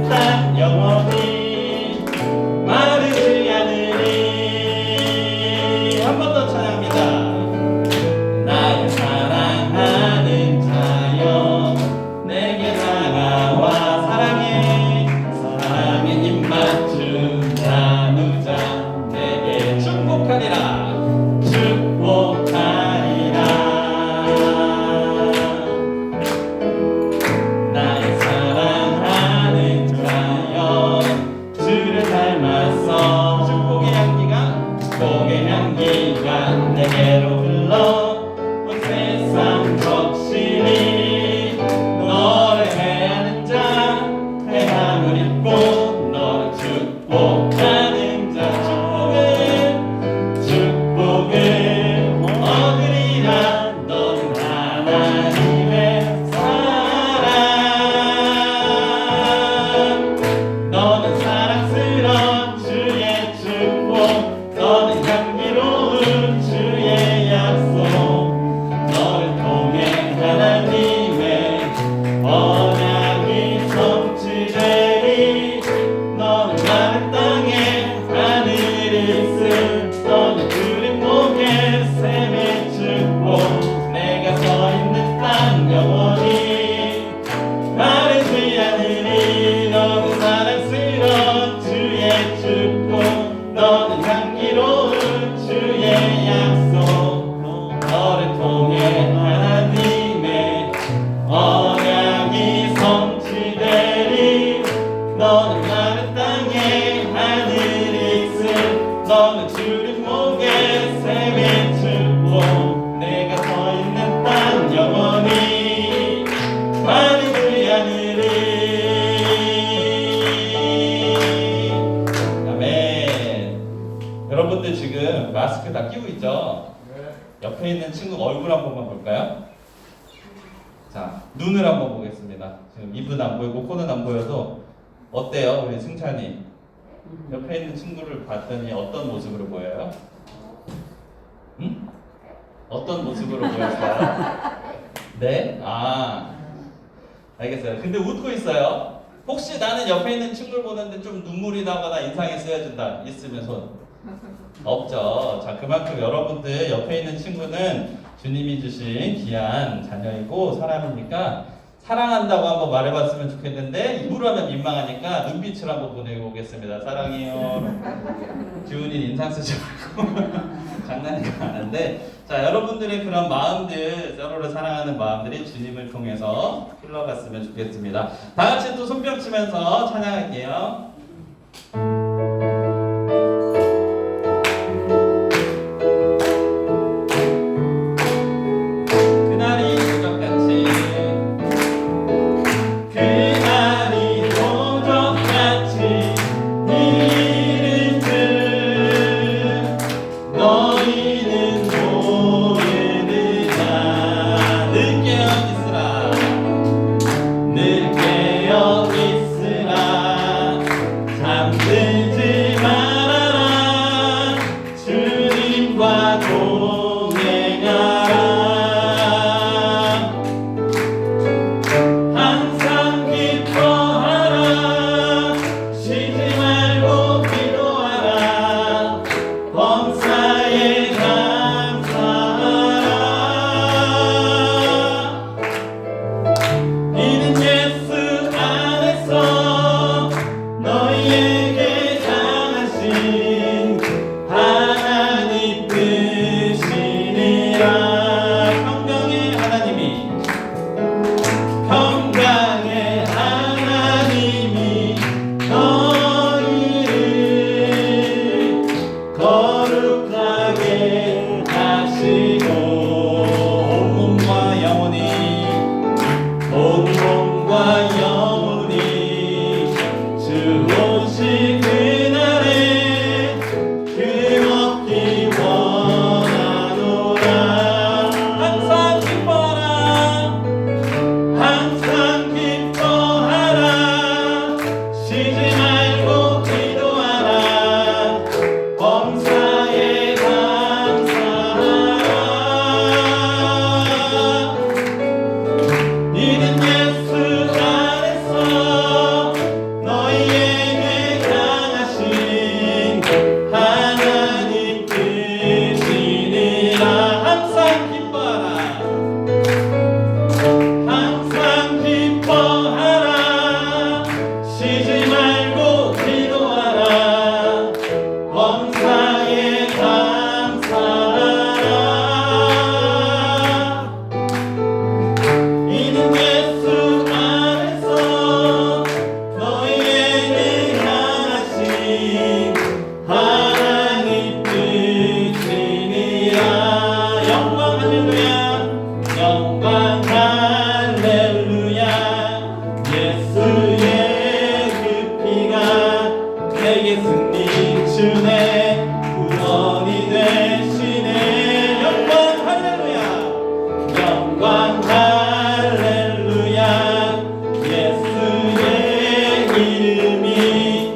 땅 영원히 마르지 않으리. 한 번 더 찬양합니다. 나의 사랑하는 자여 내게 다가와 사랑해 사랑의 입맞춤 나누자 내게 축복하리라 축복하리라. 나의 사랑하는 자여 주를 닮아서 축복의 향기가 내게로 흘러 온 세상 적시니 너를 해하는 자 해함을 입고 너를 축복하는 자 축복을 얻으리라. 너는 하나님의 사랑 너는 사랑스러운 주의 축복 너는 향기로운 주의 약속 너를 통해 하나님의 언약이 성취되리. 너는 마른 땅에 하늘을 쓴 너는 주님 목에 샘의 축복 내가 서 있는 땅 영원히 마르지 않으리. 너는 사랑스러운 주의 축복 너는 향기로운 주의 약속 너를 통해 하나님의 언약이 성취되리. 너는 마른 땅에 하늘이 쓴 너는 주님 목에 샘의 축복 내가 서 있는 땅 영원히 마르지 않으리. 아멘. 여러분들 지금 마스크 다 끼고 있죠? 옆에 있는 친구 얼굴 한 번만 볼까요? 자, 눈을 한번 보겠습니다. 지금 입은 안 보이고 코는 안 보여도 어때요? 우리 승찬이 옆에 있는 친구를 봤더니 어떤 모습으로 보여요? 응? 어떤 모습으로 보였어요? 네? 아, 알겠어요. 근데 웃고 있어요. 혹시 나는 옆에 있는 친구를 보는데 좀 눈물이 나거나 인상이 쓰여진다 있으면 손? 없죠. 자, 그만큼 여러분들 옆에 있는 친구는 주님이 주신 귀한 자녀이고 사람이니까 사랑한다고 한번 말해봤으면 좋겠는데 입으로 하면 민망하니까 눈빛을 한번 보내보겠습니다. 사랑해요. 주은이 인상 쓰지 말고 장난이가 아닌데, 자, 여러분들의 그런 마음들, 서로를 사랑하는 마음들이 주님을 통해서 흘러갔으면 좋겠습니다. 다 같이 또 손뼉 치면서 찬양할게요. 늘 깨어 있으라 이름이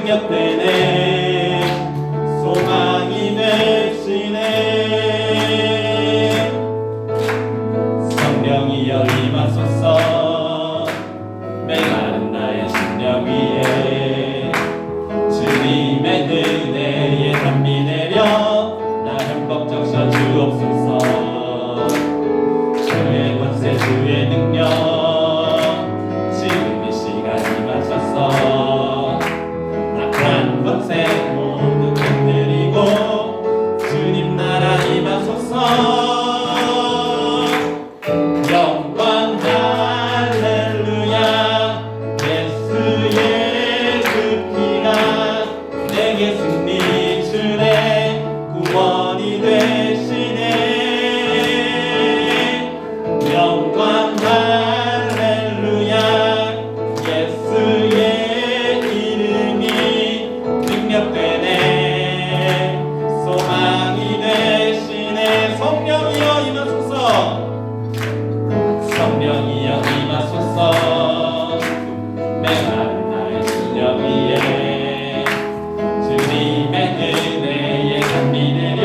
능력되네 소망이 되시네 성령이여 임하소서 메마른 나의 심령 위에 주님의 은혜에 담비 내려 나 흠뻑 적셔 주옵소서 주의 권세 주의 능력 지금 이 시간 임하셔서 악한 권세 모두 깨뜨리고 주님 나라 임하소서 영광 할렐루야 예수의 그 피가 내게 승리 주네 구원이 되시네 영광 할렐루야 예수의 이름이 능력되네 소망이 되시네 성령이여 임하소서 성령이여 임하소서 메마른 나의 심령 위에 주님의 은혜에 담비 내려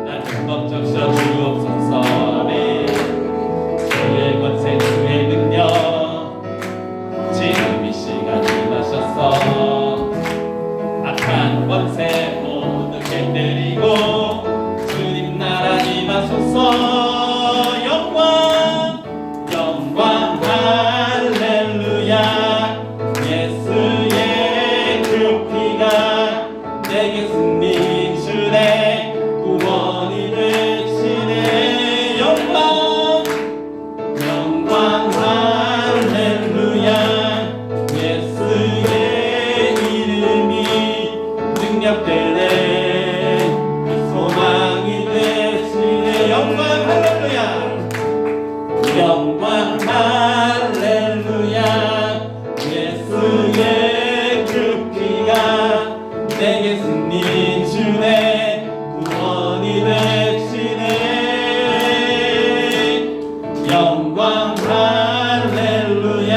날 흠뻑 적셔 주옵소서 아멘 주의 권세 주의 능력 지금 이 시간 임하셔서 악한 권세 모두 깨뜨리고 주님 나라 임하소서 영광 할렐루야 예수의 그 피가 내게 승리 주네 구원이 되시네 영광 할렐루야 예수의 이름이 능력되네 소망이 되시네 영광 할렐루야 예수의 그 피가 내게 승리 주네 구원이 되시네 영광 할렐루야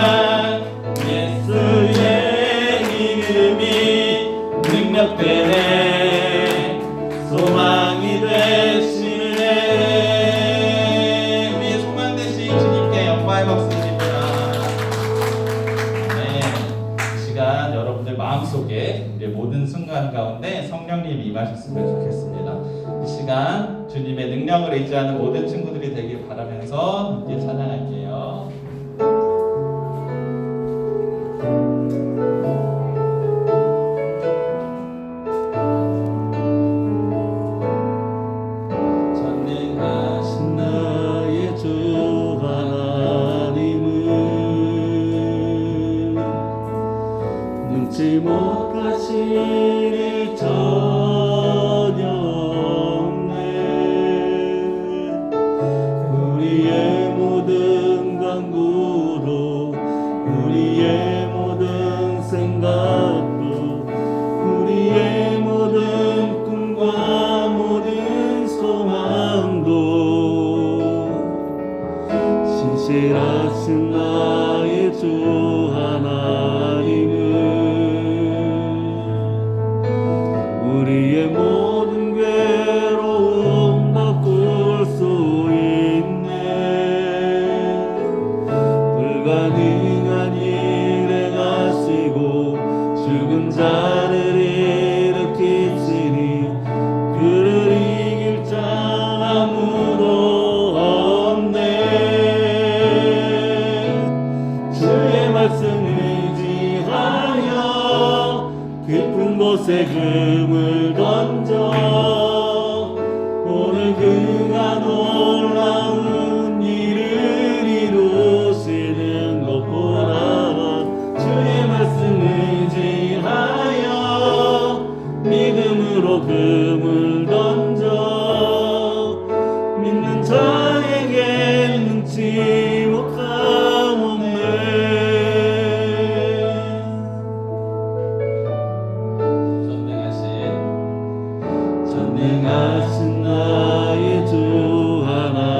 예수의 이름이 능력되네 소망이 되시네 우리의 소망 되신 주님께 영광의 박수 드립니다. 네, 이 시간 여러분들 마음속에 우리의 모든 순간 가운데 성령님 임하셨으면 좋겠습니다. 이 시간 주님의 능력을 의지하는 모든 친구들이 되길 바라면서 함께 찬양할게요. 전능하신 나의 주 하나님은 능치 못하실 일 전혀 없네 우리의 모든 간구도 우리의 모든 생각도 우리의 모든 꿈과 모든 소망도 신실하신 나의 주 하나님은 우리의 모든 괴로움 바꿀 수 있네 불가능한 일 행하시고 죽은 자를 일으키시니 그를 이길 자 아무도 없네 주의 말씀 의지하여 깊은 곳에 금을 던져 오늘 그가 놀라운 일을 이루시는 것 보라 주의 말씀 의지하여 믿음으로 금을 던져 믿는 자에게 능치 못함 없네 전능하신 나의 주 하나님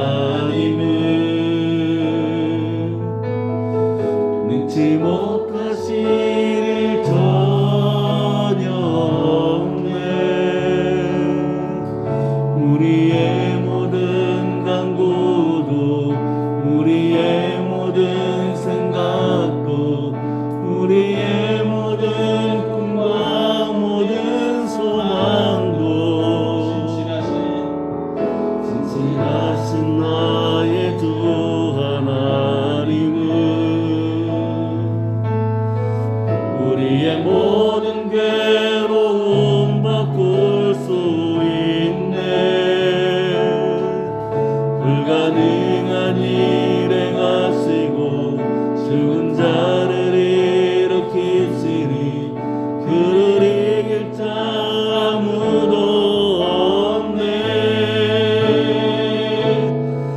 우리의 모든 괴로움 바꿀 수 있네. 불가능한 일 행하시고 죽은 자를 일으키시니 그를 이길 자 아무도 없네.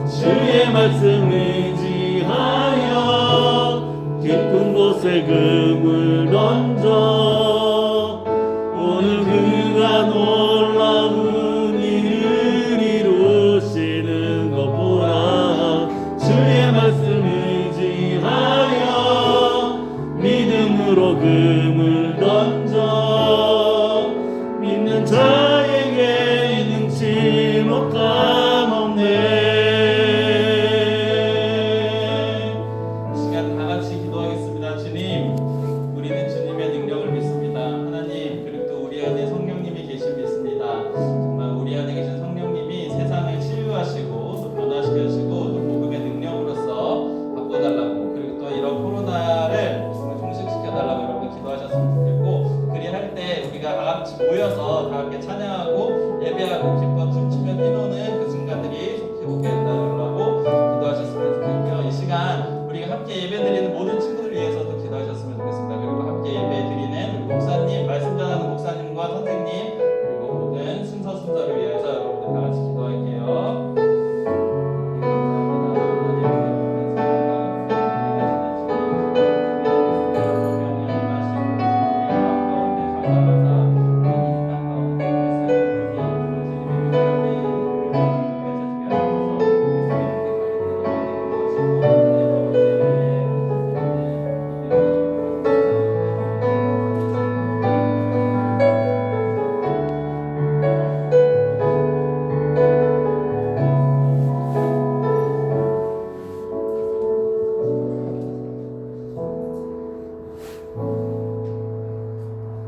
주의 말씀 의지하여 깊은 곳에 금을 던져 오늘 그가 놀라운 일을 이루시는 것 보라. 주의 말씀 의지하여 믿음으로 금을 던져 믿는 자에게 능치 못함 없네. 이 시간 다 같이 기도하겠습니다. 주님, 우리는 주님의 능력을 믿습니다. 하나님, 그리고 또 우리 안에 성령님이 계신 믿습니다. 정말 우리 안에 계신 성령님이 세상을 치유하시고 또 변화시켜주시고 또 복음의 능력으로서 바꿔달라고, 그리고 또 이런 코로나를 정말 종식시켜달라고 여러분 기도하셨으면 좋겠고, 그리할 때 우리가 다 같이 모여서 다 함께 찬양하고 예배하고 기뻐 춤추며 뛰노는 그 순간들이 회복되게 해달라고 기도하셨으면 좋겠고요. 이 시간 우리가 함께 예배드리는 모든 친구들 위해서도 기도하셨으면 좋겠습니다. 그리고 함께 예배드리는 우리 목사님, 말씀 전하는 목사님과 선생님, 그리고 모든 순서를 위해서 여러분들 다 같이 기도할게요.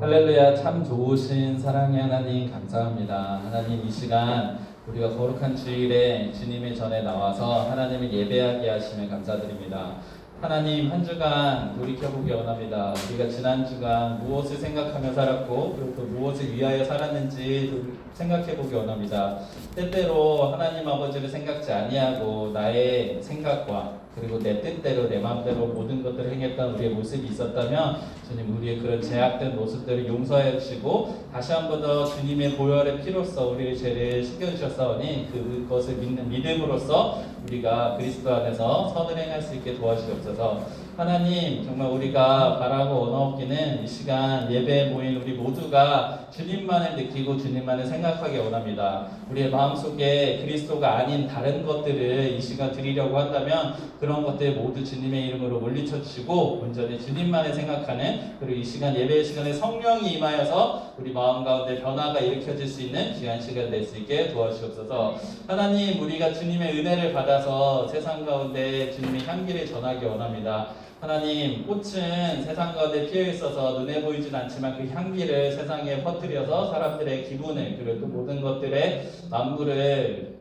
할렐루야. 참 좋으신 사랑의 하나님 감사합니다. 하나님, 이 시간 우리가 거룩한 주일에 주님의 전에 나와서 하나님을 예배하게 하시면 감사드립니다. 하나님, 한 주간 돌이켜보기 원합니다. 우리가 지난 주간 무엇을 생각하며 살았고 그리고 또 무엇을 위하여 살았는지 생각해보기 원합니다. 때때로 하나님 아버지를 생각지 아니하고 나의 생각과 그리고 내 뜻대로 내 마음대로 모든 것들을 행했던 우리의 모습이 있었다면 주님, 우리의 그런 제약된 모습들을 용서해 주시고 다시 한 번 더 주님의 보혈의 피로써 우리의 죄를 씻겨주셨사오니 그것을 믿는 믿음으로써 우리가 그리스도 안에서 선을 행할 수 있게 도와주옵소서. 하나님, 정말 우리가 바라고 원하옵기는 이 시간 예배에 모인 우리 모두가 주님만을 느끼고 주님만을 생각하기 원합니다. 우리의 마음속에 그리스도가 아닌 다른 것들을 이 시간 드리려고 한다면 그런 것들 모두 주님의 이름으로 물리쳐 주시고 온전히 주님만을 생각하는, 그리고 이 시간 예배의 시간에 성령이 임하여서 우리 마음 가운데 변화가 일으켜질 수 있는 귀한 시간 될 수 있게 도와주옵소서. 하나님, 우리가 주님의 은혜를 받아서 세상 가운데 주님의 향기를 전하기 원합니다. 하나님, 꽃은 세상 가운데 피어 있어서 눈에 보이진 않지만 그 향기를 세상에 퍼뜨려서 사람들의 기분을 그리고 또 모든 것들의 만물을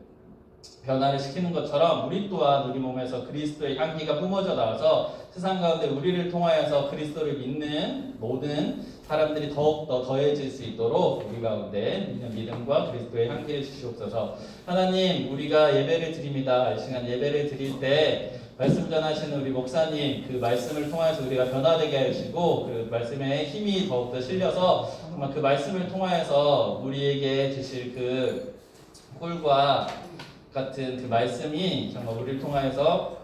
변화를 시키는 것처럼 우리 또한 우리 몸에서 그리스도의 향기가 뿜어져 나와서 세상 가운데 우리를 통하여서 그리스도를 믿는 모든 사람들이 더욱더 더해질 수 있도록 우리 가운데 있는 믿음과 그리스도의 향기를 주시옵소서. 하나님, 우리가 예배를 드립니다. 이 시간 예배를 드릴 때 말씀 전하시는 우리 목사님, 그 말씀을 통해서 우리가 변화되게 해주시고 그 말씀에 힘이 더욱더 실려서 정말 그 말씀을 통하여서 우리에게 주실 그 꿀과 같은 그 말씀이 정말 우리를 통하여서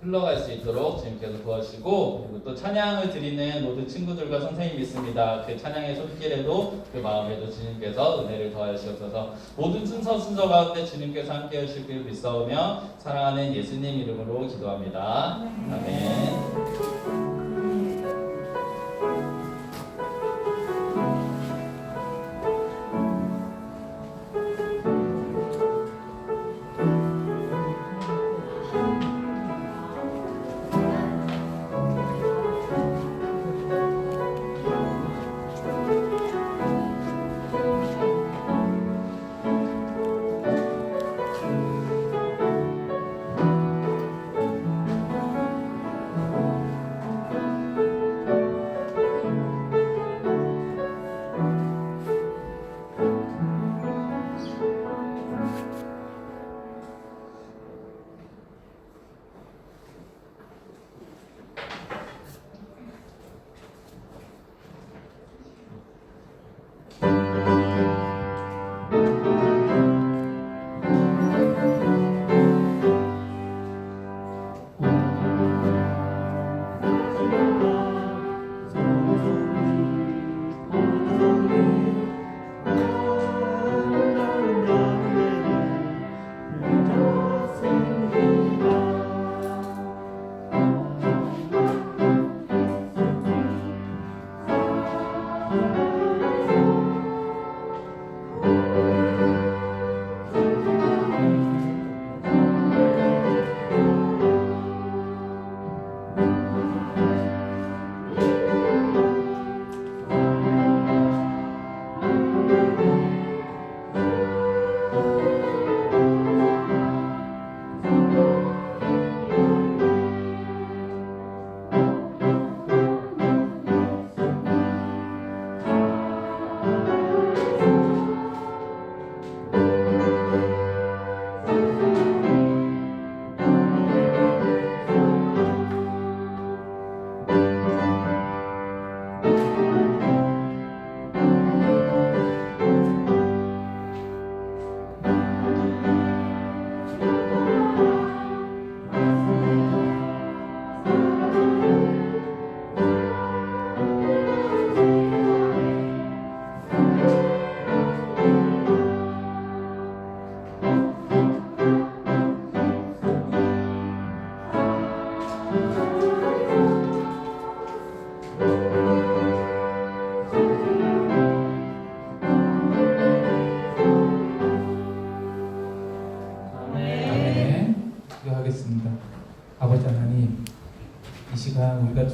흘러갈 수 있도록 주님께서 도와주시고, 그리고 또 찬양을 드리는 모든 친구들과 선생님이 있습니다. 그 찬양의 손길에도 그 마음에도 주님께서 은혜를 더하시옵소서. 모든 순서 가운데 주님께서 함께 하실 줄 믿사오며 사랑하는 예수님 이름으로 기도합니다. 아멘.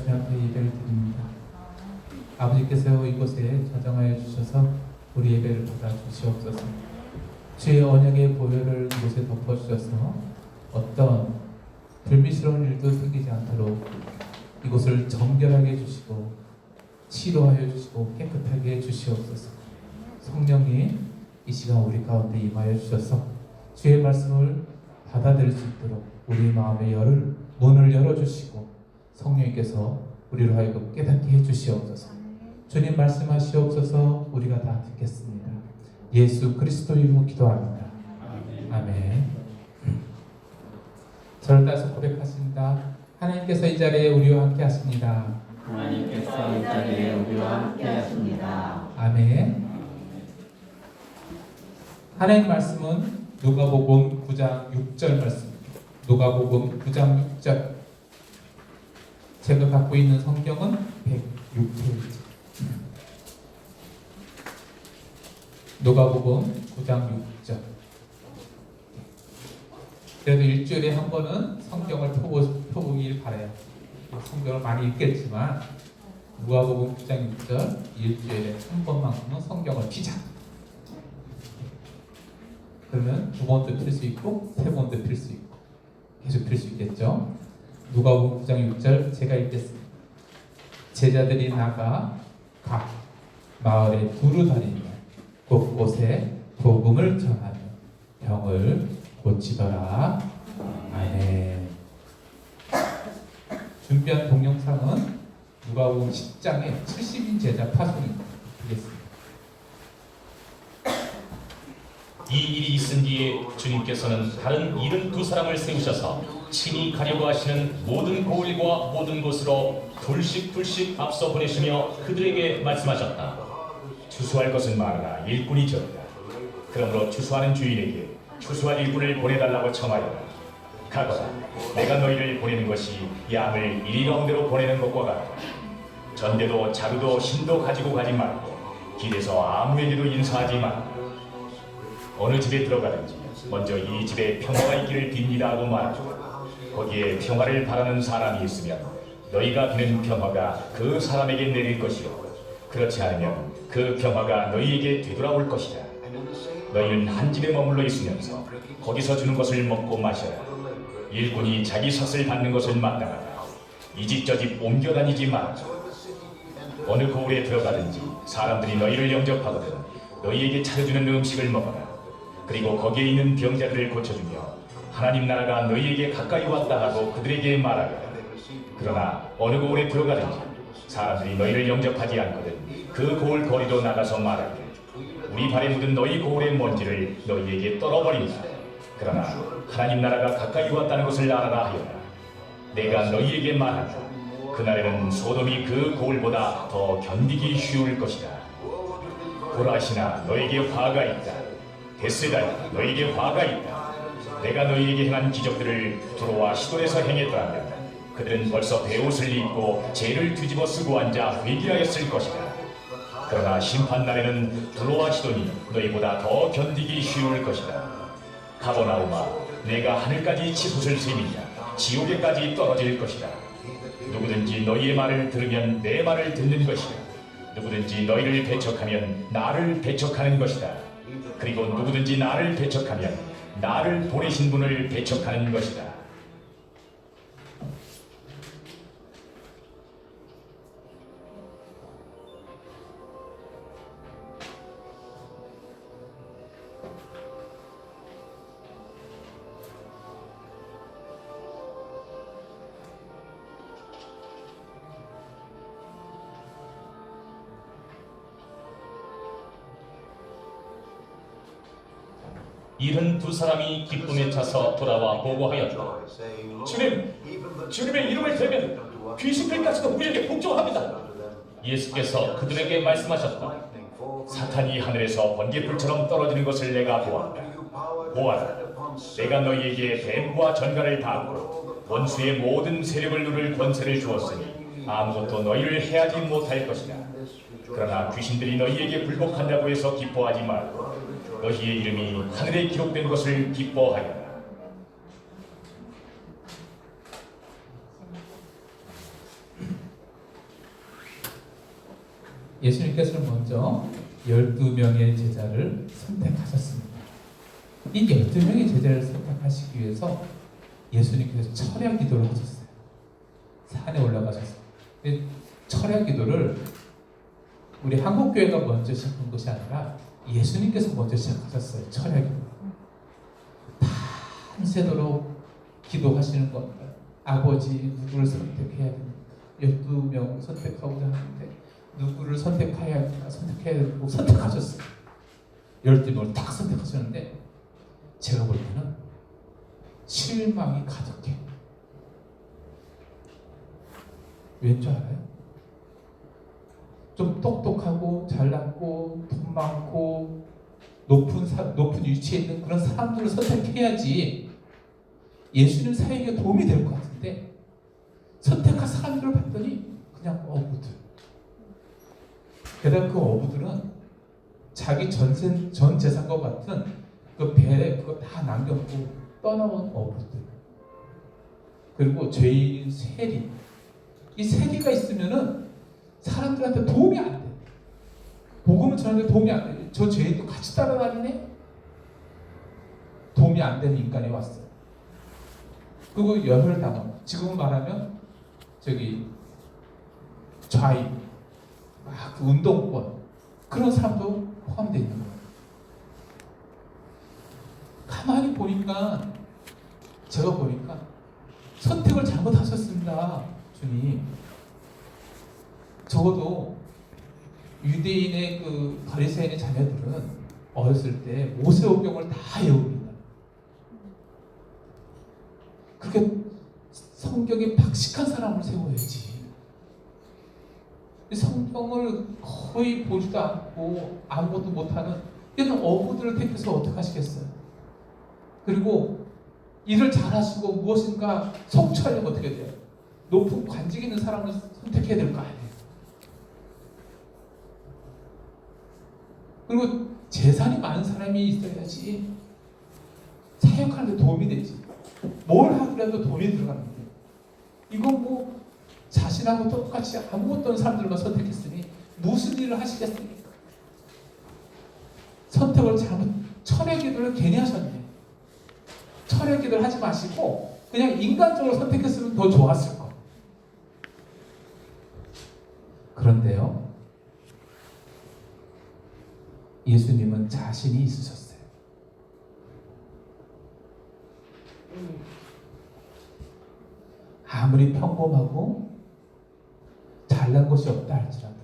주님 앞에 예배를 드립니다. 아버지께서 이곳에 저장하여 주셔서 우리 예배를 받아 주시옵소서. 주의 언약의 보혈을 이곳에 덮어주셔서 어떤 불미스러운 일도 생기지 않도록 이곳을 정결하게 해주시고 치료하여 주시고 깨끗하게 해주시옵소서. 성령님 이 시간 우리 가운데 임하여 주셔서 주의 말씀을 받아들일 수 있도록 우리 마음의 문을 열어주시고 성령님께서 우리로 하여금 깨닫게 해주시옵소서. 주님 말씀하시옵소서. 우리가 다 듣겠습니다. 예수 그리스도 이름으로 기도합니다. 아멘. 저를 따라서 고백하십니다. 하나님께서 이 자리에 우리와 함께 하십니다. 하나님께서 이 자리에 우리와 함께 하십니다. 아멘. 하나님 말씀은 누가복음 9장 6절 말씀. 누가복음 9장 6절. 제가 갖고 있는 성경은 106페이지. 누가복음 9장 6절. 그래도 일주일에 한 번은 성경을 펴보길 바라요. 성경을 많이 읽겠지만 누가복음 9장 6절 일주일에 한 번만큼은 성경을 피자. 그러면 두 번도 필 수 있고 세 번도 필 수 있고 계속 필 수 있겠죠. 누가복음 9장 6절 제가 읽겠습니다. 제자들이 나가 각 마을에 두루 다니며 곳곳에 복음을 전하며 병을 고치더라. 아멘. 준비한 동영상은 누가복음 10장의 70인 제자 파송이 되겠습니다. 이 일이 있은 뒤에 주님께서는 다른 72사람을 세우셔서 친히 가려고 하시는 모든 고을과 모든 곳으로 둘씩 앞서 보내시며 그들에게 말씀하셨다. 추수할 것은 많으나 일꾼이 적다. 그러므로 추수하는 주인에게 추수할 일꾼을 보내달라고 청하여라. 가거라. 내가 너희를 보내는 것이 양을 이리 가운데로 보내는 것과 같다. 전대도 자루도 신도 가지고 가지 말고 길에서 아무에게도 인사하지 말고 어느 집에 들어가든지 먼저 이 집에 평화가 있기를 빕니다 하고 말하고 거기에 평화를 바라는 사람이 있으면 너희가 비는 평화가 그 사람에게 내릴 것이요 그렇지 않으면 그 평화가 너희에게 되돌아올 것이다. 너희는 한 집에 머물러 있으면서 거기서 주는 것을 먹고 마셔라. 일꾼이 자기 삭을 받는 것을 마땅하다. 이 집 저 집 옮겨 다니지 말라. 어느 고을에 들어가든지 사람들이 너희를 영접하거든 너희에게 차려주는 음식을 먹어라. 그리고 거기에 있는 병자들을 고쳐주며 하나님 나라가 너희에게 가까이 왔다 하고 그들에게 말하라. 그러나 어느 고을에 들어가든지 사람들이 너희를 영접하지 않거든 그 고을 거리로 나가서 말하기를 우리 발에 묻은 너희 고을의 먼지를 너희에게 떨어버린다. 그러나 하나님 나라가 가까이 왔다는 것을 알아라 하여라. 내가 너희에게 말한다. 그날에는 소돔이 그 고을보다 더 견디기 쉬울 것이다. 고라시나 너에게 화가 있다. 베세다 너에게 화가 있다. 내가 너희에게 행한 기적들을 두로와 시돈에서 행했더라면 그들은 벌써 베옷을 입고 죄를 뒤집어 쓰고 앉아 회개하였을 것이다. 그러나 심판날에는 두로와 시돈이 너희보다 더 견디기 쉬울 것이다. 가버나움아 내가 하늘까지 치솟을 셈이냐 지옥에까지 떨어질 것이다. 누구든지 너희의 말을 들으면 내 말을 듣는 것이다. 누구든지 너희를 배척하면 나를 배척하는 것이다. 그리고 누구든지 나를 배척하면 나를 보내신 분을 배척하는 것이다. 일흔 두 사람이 기쁨에 차서 돌아와 보고하였다. 주님의 이름을 대면 귀신들까지도 우리에게 복종합니다. 예수께서 그들에게 말씀하셨다. 사탄이 하늘에서 번개불처럼 떨어지는 것을 내가 보았다. 보아라, 내가 너희에게 뱀과 전갈을 다하고 원수의 모든 세력을 누를 권세를 주었으니 아무것도 너희를 해하지 못할 것이다. 그러나 귀신들이 너희에게 굴복한다고 해서 기뻐하지 말고 너희의 이름이 하늘에 기록된 것을 기뻐하여라. 예수님께서는 먼저 12명의 제자를 선택하셨습니다. 이 12명의 제자를 선택하시기 위해서 예수님께서 철야 기도를 하셨어요. 산에 올라가셔서. 철야 기도를 우리 한국교회가 먼저 시작한 것이 아니라 예수님께서 먼저 시작하셨어요. 철야 기도. 밤새도록 기도하시는 겁니다. 아버지 누구를 선택해야 됩니까? 12명 선택하고자 하는데 누구를 선택해야 되고 선택하셨어요. 12명을 딱 선택하셨는데 제가 볼 때는 실망이 가득해요. 왠 줄 알아요? 좀 똑똑하고 잘났고 돈 많고 높은 위치에 있는 그런 사람들을 선택해야지 예수님 사역에 도움이 될 것 같은데 선택한 사람들을 봤더니 그냥 어부들. 게다가 그 어부들은 자기 전 재산과 같은 그 배에 그거 다 남겨놓고 떠나온 어부들. 그리고 죄인 세리. 이 세리가 있으면은 사람들한테 도움이 안 돼. 복음을 전하는데 도움이 안 돼. 저 죄인도 같이 따라다니네? 도움이 안 되는 인간이 왔어요. 그리고 열혈당원. 지금은 말하면 좌익, 그 운동권 그런 사람도 포함되어 있는 거예요. 가만히 보니까 제가 보니까 선택을 잘못하셨습니다. 주님. 적어도 유대인의 그 바리새인의 자녀들은 어렸을 때 모세오경을 다 외웁니다. 그렇게 성경에 박식한 사람을 세워야지. 성경을 거의 보지도 않고 아무것도 못하는 이런 어부들을 택해서 어떻게 하시겠어요? 그리고 일을 잘하시고 무엇인가 성취하려면 어떻게 돼요? 높은 관직 있는 사람을 선택해야 될 거 아니에요. 그리고 재산이 많은 사람이 있어야지 사역하는 데 도움이 되지. 뭘 하더라도 돈이 들어갑니다. 이건 뭐 자신하고 똑같이 아무것도 없는 사람들만 선택했으니 무슨 일을 하시겠습니까? 선택을 잘못, 철야 기도를 괜히 하셨네. 철야 기도를 하지 마시고 그냥 인간적으로 선택했으면 더 좋았을 거예요. 그런데요, 예수님은 자신이 있으셨어요. 아무리 평범하고 잘난 것이 없다 할지라도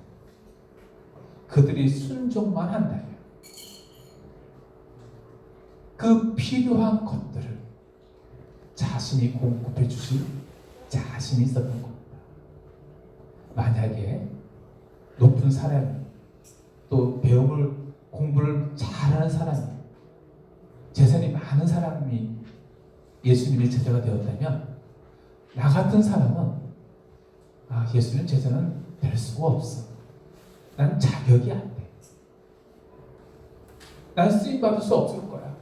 그들이 순종만 한다면 그 필요한 것들을 자신이 공급해 주실 자신이 있었던 겁니다. 만약에 높은 사람이 또 공부를 잘하는 사람이 재산이 많은 사람이 예수님의 제자가 되었다면 나 같은 사람은 예수님 제자는 될 수가 없어. 난 자격이 안 돼. 난 쓰임받을 수 없을 거야.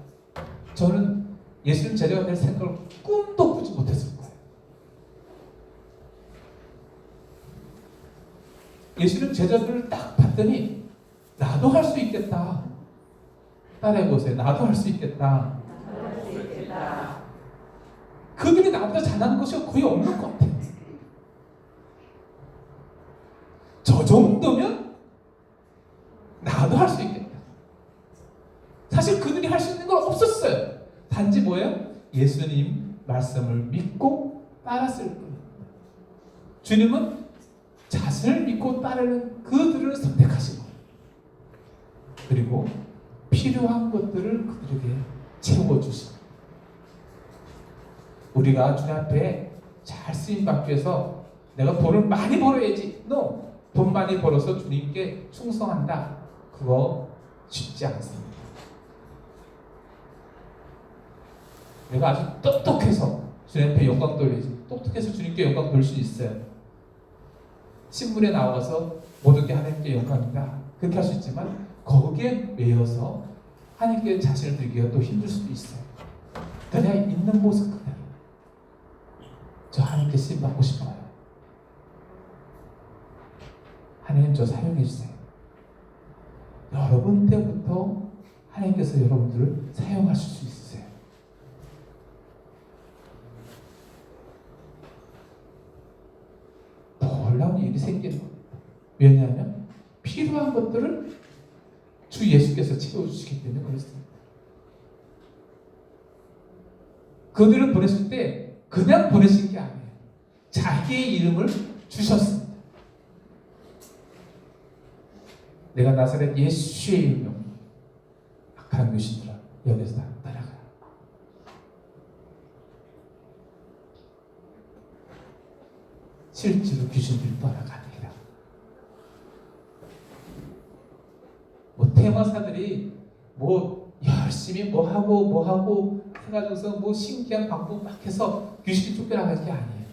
저는 예수님 제자가 될 생각을 꿈도 꾸지 못했을 거예요. 예수님 제자들을 딱 봤더니 나도 할 수 있겠다. 따라해보세요. 나도 할 수 있겠다. 그들이 나보다 잘하는 것이 거의 없는 것 같아요. 저 정도면 나도 할 수 있겠다. 사실 그들이 할 수 있는 건 없었어요. 단지 뭐예요? 예수님 말씀을 믿고 따랐을 뿐. 주님은 자신을 믿고 따르는 그들을 선택하시고 그리고 필요한 것들을 그들에게 채워주시고 우리가 주님 앞에 잘 쓰임받기 위해서 내가 돈을 많이 벌어야지. No. 돈 많이 벌어서 주님께 충성한다. 그거 쉽지 않습니다. 내가 아주 똑똑해서 주님 앞에 영광 돌리지. 똑똑해서 주님께 영광 돌릴 수 있어요. 신문에 나와서 모든 게 하나님께 영광이다. 그렇게 할 수 있지만 거기에 매여서 하나님께 자신을 드리기가 또 힘들 수도 있어요. 그냥 있는 모습 그대로 저 하나님께 쓰임 받고 싶어요. 하나님 저 사용해 주세요. 여러분 때부터 하나님께서 여러분들을 사용하실 수 있으세요. 놀라운 일이 생기는 겁니다. 왜냐하면 필요한 것들을 주 예수께서 채워주시기 때문에 그렇습니다. 그들을 보냈을 때 그냥 보내신 게 아니에요. 자기의 이름을 주셨습니다. 내가 나사렛 예수의 이름으로 악한 귀신들아 여기서 따라가. 실제로 귀신들이 떠나갑니다. 뭐 테마사들이 뭐 열심히 뭐 하고 해가지고서 뭐 신기한 방법 막 해서 귀신이 쫓겨나갈 게 아니에요.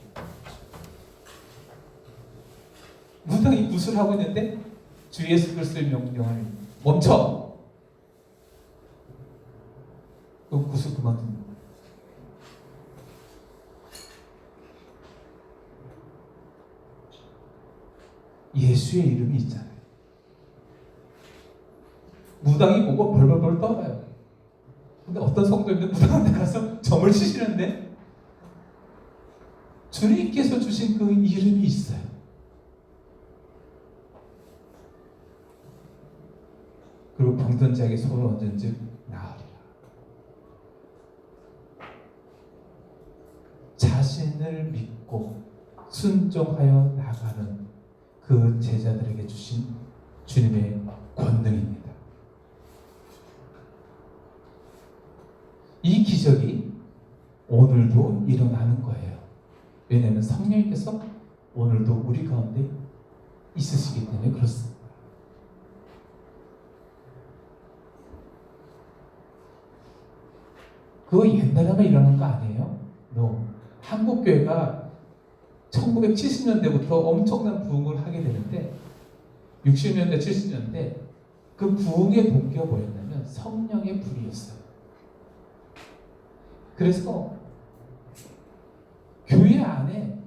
무당이 굿을 하고 있는데 주 예수 그리스도의 명령을 멈춰. 그럼 굿을 그만둡니다. 예수의 이름이 있잖아요. 무당이 보고 벌벌벌 떠나요. 근데 어떤 성도인데 무당한테 가서 점을 치시는데 주님께서 주신 그 이름이 있어요. 그리고 병든 자에게 손을 얹은즉 나으리라. 자신을 믿고 순종하여 나가는 그 제자들에게 주신 주님의 권능입니다. 이 기적이 오늘도 일어나는 거예요. 왜냐하면 성령님께서 오늘도 우리 가운데 있으시기 때문에 그렇습니다. 그거 옛날에만 일어난 거 아니에요? 한국교회가 1970년대부터 엄청난 부흥을 하게 되는데 60년대, 70년대 그 부흥의 동기가 뭐였냐면 성령의 불이었어요. 그래서 교회 안에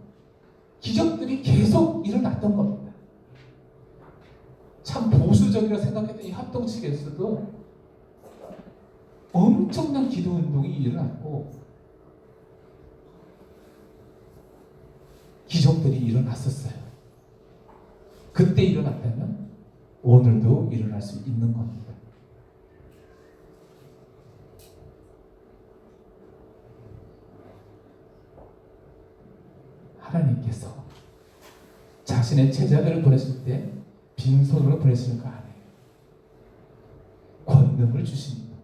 기적들이 계속 일어났던 겁니다. 참 보수적이라 생각했던 이 합동 측에서도 엄청난 기도 운동이 일어났고 기적들이 일어났었어요. 그때 일어났다면 오늘도 일어날 수 있는 겁니다. 하나님께서 자신의 제자들을 보내실 때 빈손으로 보내시는 거 아니에요. 권능을 주십니다.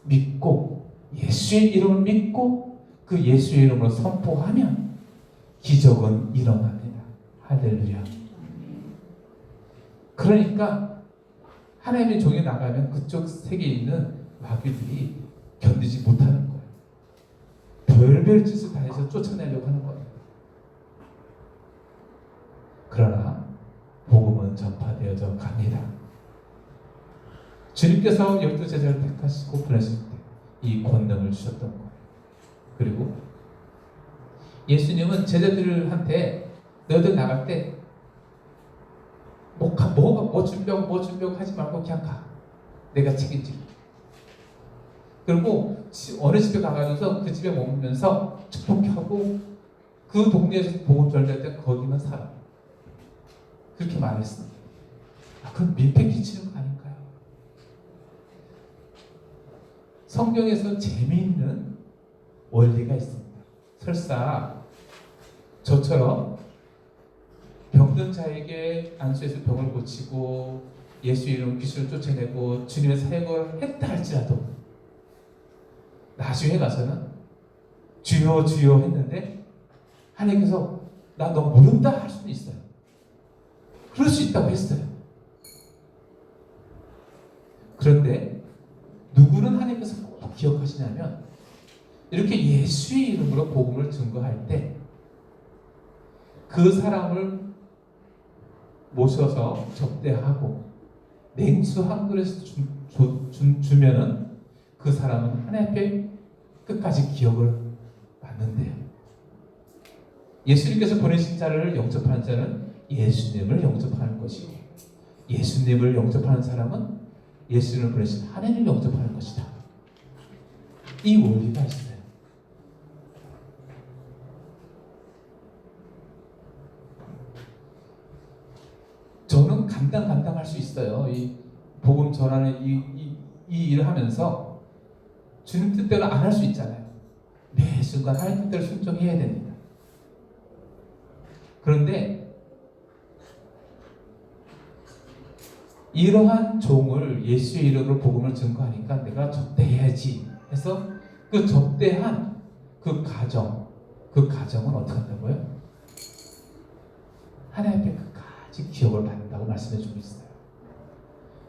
믿고 예수의 이름을 믿고 그 예수의 이름으로 선포하면 기적은 일어납니다. 할렐루야. 그러니까 하나님의 종이 나가면 그쪽 세계에 있는 마귀들이 견디지 못하는 거예요. 별별 짓을 다 해서 쫓아내려고 하는 거예요. 그러나 복음은 전파되어져 갑니다. 주님께서 12제자를 택하시고 보내실 때 이 권능을 주셨던 거예요. 그리고 예수님은 제자들한테 너희들 나갈 때 뭐 준비하고 하지 말고 그냥 가. 내가 책임질게. 그리고 어느 집에 가가지고서 그 집에 머물면서 축복하고 그 동네에서 복음 전할 때 거기만 살아. 그렇게 말했습니다. 그건 민폐 끼치는 거 아닐까요? 성경에서 재미있는 원리가 있습니다. 설사 저처럼 병든 자에게 안수해서 병을 고치고 예수 이름 귀신을 쫓아내고 주님의 사역을 했다 할지라도 나중에 가서는 주여 주여 했는데 하나님께서 나 너 모른다 할 수는 있어요. 그럴 수 있다고 했어요. 그런데 누구는 하나님께서 꼭 기억하시냐면 이렇게 예수의 이름으로 복음을 증거할 때 그 사람을 모셔서 접대하고 냉수 한 그릇 주면은 그 사람은 하나님 앞에 끝까지 기억을 받는데요. 예수님께서 보내신 자를 영접하는 자는 예수님을 영접하는 것이고 예수님을 영접하는 사람은 예수님을 보내신 하나님을 영접하는 것이다. 이 원리가 있어요. 저는 감당할 수 있어요. 이 복음 전하는 이 일을 하면서 주님 뜻대로 안 할 수 있잖아요. 매 순간 하나님 뜻대로 순종해야 됩니다. 그런데 이러한 종을 예수의 이름으로 복음을 증거하니까 내가 접대해야지 해서 그 접대한 그 가정은 어떻게 한다고요? 하나님 앞에 끝까지 기억을 받는다고 말씀해 주고 있어요.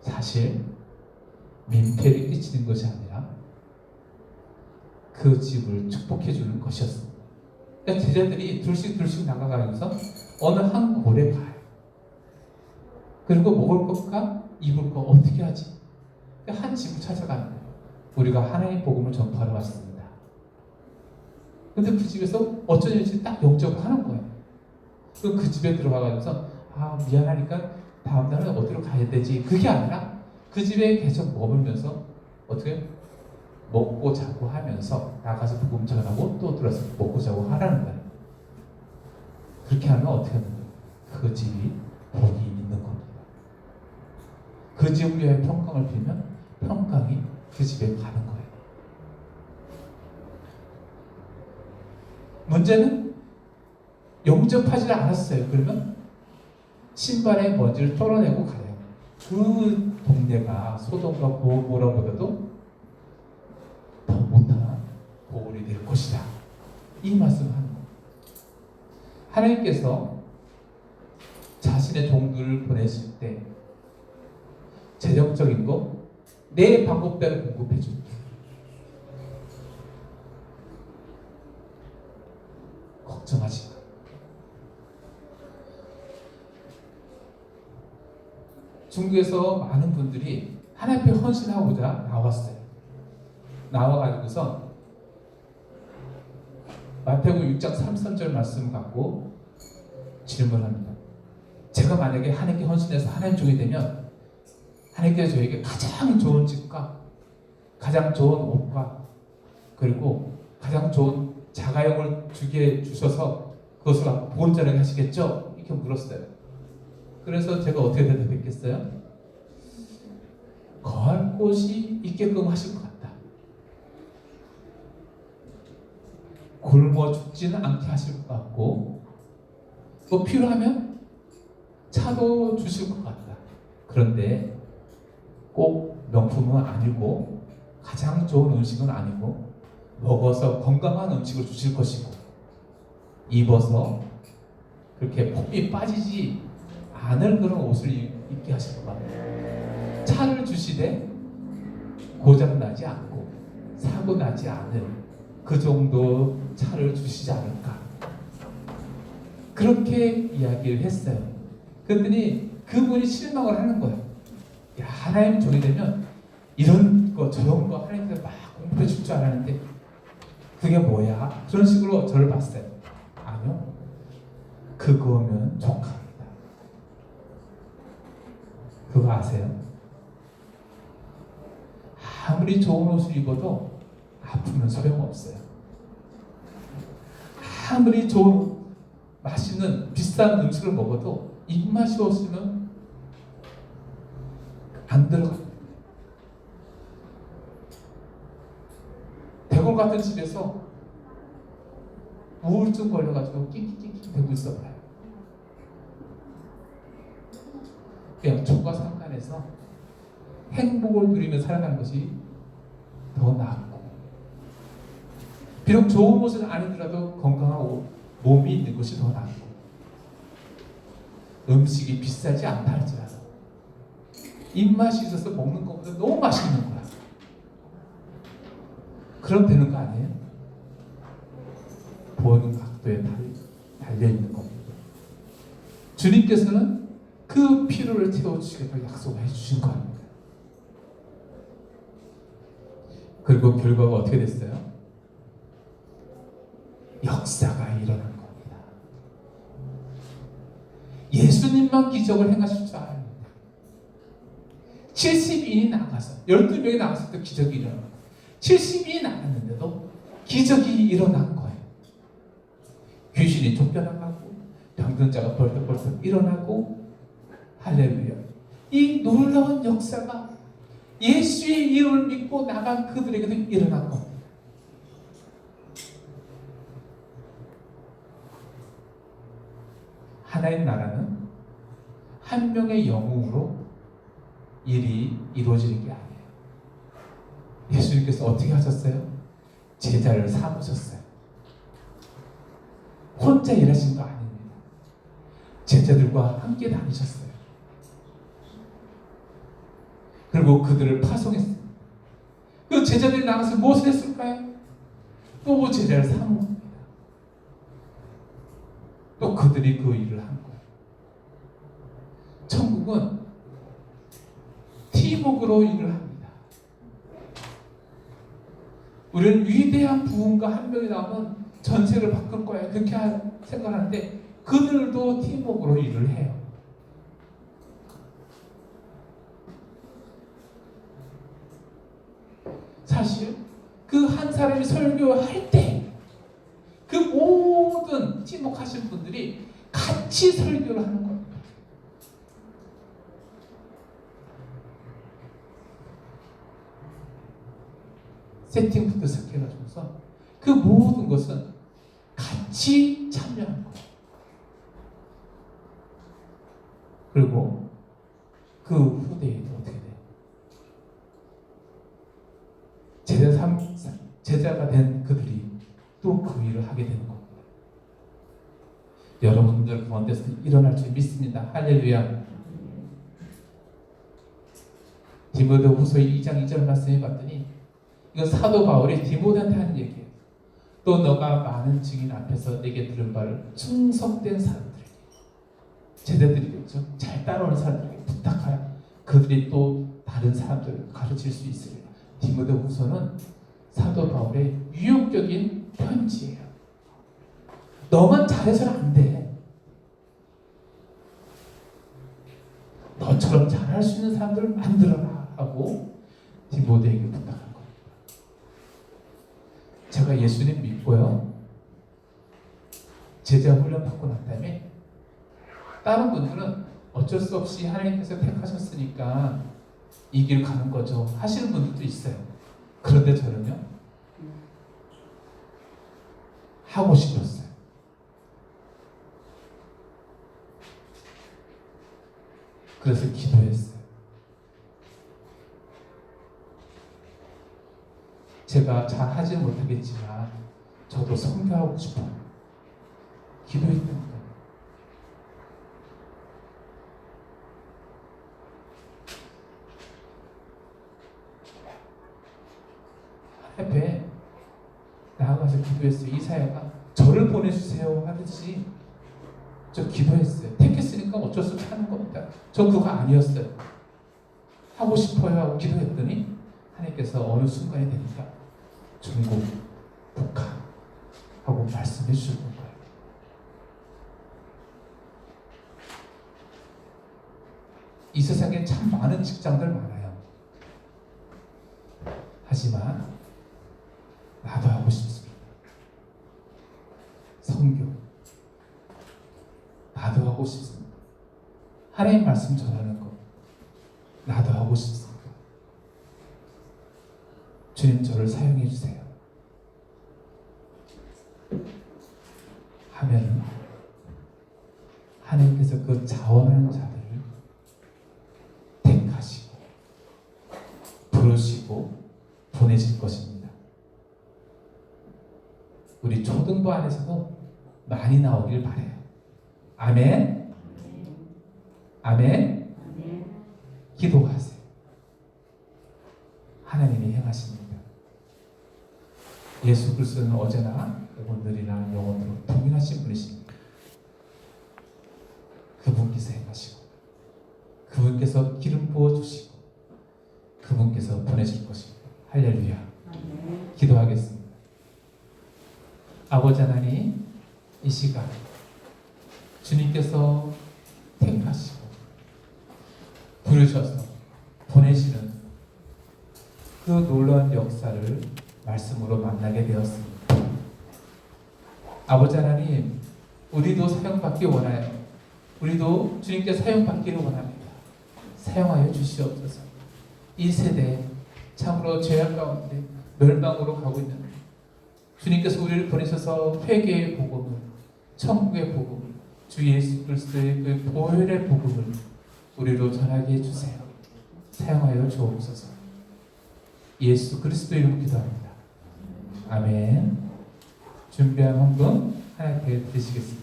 사실 민폐를 끼치는 것이 아니라 그 집을 축복해 주는 것이었습니다. 그러니까 제자들이 둘씩 나가가면서 어느 한 골에 가요. 그리고 먹을 것과 입을 것 어떻게 하지? 한 집을 찾아가는 거예요. 우리가 하나님의 복음을 전파하러 왔습니다. 근데 그 집에서 어쩐 일인지 딱 영접을 하는 거예요. 그 집에 들어가면서 미안하니까 다음 날은 어디로 가야 되지? 그게 아니라 그 집에 계속 머물면서 어떻게 먹고 자고 하면서 나가서 복음 전하고 또 들어서 먹고 자고 하라는 거예요. 그렇게 하면 어떻게 하는 거예요? 그 집이 복이 있는 겁니다. 그 집을 위하여 평강을 빌면 평강이 그 집에 가는 거예요. 문제는 영접하지 않았어요. 그러면 신발의 먼지를 털어내고 가요. 그 동네가 소돔과 고모라보다도 더 못한 고을이 될 것이다. 이 말씀을 하는 거예요. 하나님께서 자신의 종들을 보내실 때 재정적인 거 내 방법대로 공급해 줄게. 걱정하지 마. 중국에서 많은 분들이 하나님 앞에 헌신하고자 나왔어요. 나와가지고서 마태복음 6장 33절 말씀을 갖고 질문합니다. 제가 만약에 하나님께 헌신해서 하나님 쪽이 되면 하나님께서 저에게 가장 좋은 집과 가장 좋은 옷과 그리고 가장 좋은 자가용을 주게 주셔서 그것을 보온자라게 하시겠죠? 이렇게 물었어요. 그래서 제가 어떻게 대답했겠어요? 거할 곳이 있게끔 하실 것 같다. 굶어 죽지는 않게 하실 것 같고 또 필요하면 차도 주실 것 같다. 그런데 꼭 명품은 아니고 가장 좋은 음식은 아니고 먹어서 건강한 음식을 주실 것이고 입어서 그렇게 폼이 빠지지 않을 그런 옷을 입게 하실 것 같아요. 차를 주시되 고장나지 않고 사고 나지 않은 그 정도 차를 주시지 않을까 그렇게 이야기를 했어요. 그랬더니 그분이 실망을 하는 거예요. 야, 하나님 종이 되면 이런 거 저런 거 하나님께서 막 공부해 줄 줄 알았는데 그게 뭐야? 그런 식으로 저를 봤어요. 아니요, 그거면 족합니다. 그거 아세요? 아무리 좋은 옷을 입어도 아프면 소용없어요. 아무리 좋은 맛있는 비싼 음식을 먹어도 입맛이 없으면 안 들어가요. 대골 같은 집에서 우울증 걸려가지고 낑낑낑낑 대고 있어봐요. 영적과 상관해서 행복을 누리며 살아가는 것이 더 낫고 비록 좋은 옷을 아니더라도 건강하고 몸이 있는 것이 더 낫고 음식이 비싸지 않다 할지라도 입맛이 있어서 먹는 것보다 너무 맛있는 거야. 그럼 되는 거 아니에요? 보는 각도에 달려있는 겁니다. 주님께서는 그 필요를 채워주시겠다고 약속을 해주신 겁니다. 그리고 결과가 어떻게 됐어요? 역사가 일어난 겁니다. 예수님만 기적을 행하실 줄 알아요. 70인이 나가서 12명이 나갔을 때 기적이 일어난 거예요. 70인이 나갔는데도 기적이 일어난 거예요. 귀신이 쫓겨나가고 병든자가 벌떡벌떡 일어나고 할렐루야. 이 놀라운 역사가 예수의 이름을 믿고 나간 그들에게도 일어난 겁니다. 하나님 나라는 한 명의 영웅으로 일이 이루어지는 게 아니에요. 예수님께서 어떻게 하셨어요? 제자를 삼으셨어요. 혼자 일하신 거 아닙니다. 제자들과 함께 다니셨어요. 그리고 그들을 파송했습니다. 그 제자들이 나가서 무엇을 했을까요? 또 제자를 삼은 겁니다. 또 그들이 그 일을 한 거예요. 천국은 팀워크로 일을 합니다. 우리는 위대한 부흥가 한 명이 나오면 전세를 바꿀 거야 그렇게 생각하는데 그들도 팀워크로 일을 해요. 사실 그 한 사람이 설교할 때 그 모든 팀워크 하신 분들이 같이 설교를 하는 겁니다. 세팅부터 시작해가지고서 그 모든 것은 같이 참여한 거예요. 그리고 그 후대에도 어떻게 돼요? 제자가 된 그들이 또 그 일을 하게 되는 겁니다. 여러분들 가운데서 일어날 줄 믿습니다. 할렐루야. 디모데후서 2장 2절 말씀해 봤더니 이건 사도 바울이 디모데한테 하는 얘기예요. 또 너가 많은 증인 앞에서 내게 들은 바를 충성된 사람들에게, 제자들이겠죠. 잘 따라오는 사람들에게 부탁하여 그들이 또 다른 사람들을 가르칠 수 있으리라. 디모데후서는 사도 바울의 유용적인 편지예요. 너만 잘해서는 안 돼. 너처럼 잘할 수 있는 사람들을 만들어라 하고 디모데에게 부탁한 겁니다. 제가 예수님 믿고요. 제자 훈련 받고 난 다음에 다른 분들은 어쩔 수 없이 하나님께서 택하셨으니까 이 길 가는 거죠 하시는 분들도 있어요. 그런데 저는요 하고 싶었어요. 그래서 기도했어요. 제가 잘 하지는 못하겠지만 저도 선교하고 싶어요. 기도했던 거예요. 앞에 나아가서 기도했어요. 이사야가 저를 보내주세요 하듯이 저 기도했어요. 택했으니까 어쩔 수 없이 하는 겁니다. 저 그거 아니었어요. 하고 싶어요 하고 기도했더니 하나님께서 어느 순간이 되니까 중국, 북한 하고 말씀해 주시는 거예요. 이 세상에 참 많은 직장들 많아요. 하지만 나도 하고 싶습니다. 선교 나도 하고 싶습니다. 하나님 말씀 전하는 거 나도 하고 싶습니다. 주님 저를 사용해 주세요. 하면 하나님께서 그 자원하는 자들을 택하시고 부르시고 보내실 것입니다. 우리 초등부 안에서도 많이 나오길 바래요. 아멘. 아멘. 기도하세요. 하나님이 행하십니다. 예수 그리스도는 어제나 오늘이나 영원토록 동일하신 분이십니다. 그분께서 행하시고 그분께서 기름 부어주시고 그분께서 보내실 것입니다. 할렐루야. 기도하겠습니다. 아버지 하나님, 이 시간 주님께서 택하시고 부르셔서 보내시는 그 놀라운 역사를 말씀으로 만나게 되었습니다. 아버지 하나님, 우리도 사용받기 원하여 우리도 주님께 사용받기를 원합니다. 사용하여 주시옵소서. 이 세대 참으로 죄악 가운데 멸망으로 가고 있는데 주님께서 우리를 보내셔서 회개의 복음을, 천국의 복음을, 주 예수 그리스도의 그 보혈의 복음을 우리로 전하게 해주세요. 사용하여 주옵소서. 예수 그리스도 이름 기도합니다. 아멘. 준비한 헌금 하나님께 드리시겠습니다.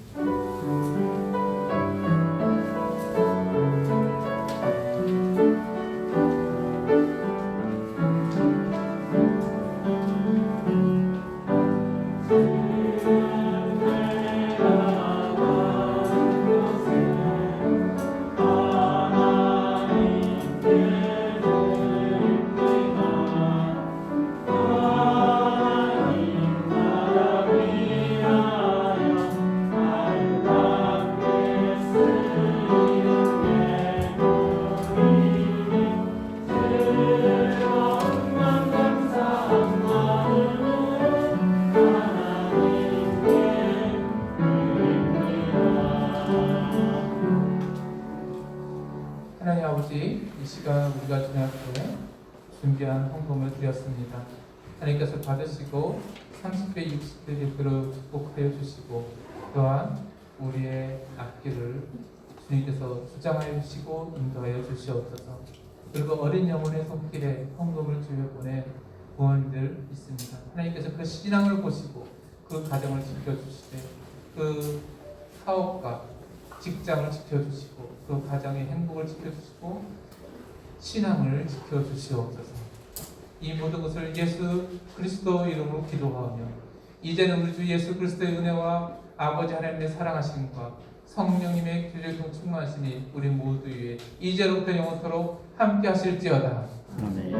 하나님 아버지, 이 시간 우리가 주님 앞에 준비한 헌금을 드렸습니다. 하나님께서 받으시고 30배, 60배, 100배로 축복하여 주시고 또한 우리의 앞길을 주님께서 주장하여 주시고 인도하여 주시옵소서. 그리고 어린 영혼의 손길에 헌금을 주여 보낸 부모님들 있습니다. 하나님께서 그 신앙을 보시고 그 가정을 지켜주시되 그 사업과 직장을 지켜주시고 그 가정의 행복을 지켜주시고 신앙을 지켜주시옵소서. 이 모든 것을 예수 그리스도 이름으로 기도하며 이제는 우리 주 예수 그리스도의 은혜와 아버지 하나님의 사랑하심과 성령님의 교제중 충만하시니 우리 모두 위에 이제로부터 영원토록 함께 하실지어다. 아멘.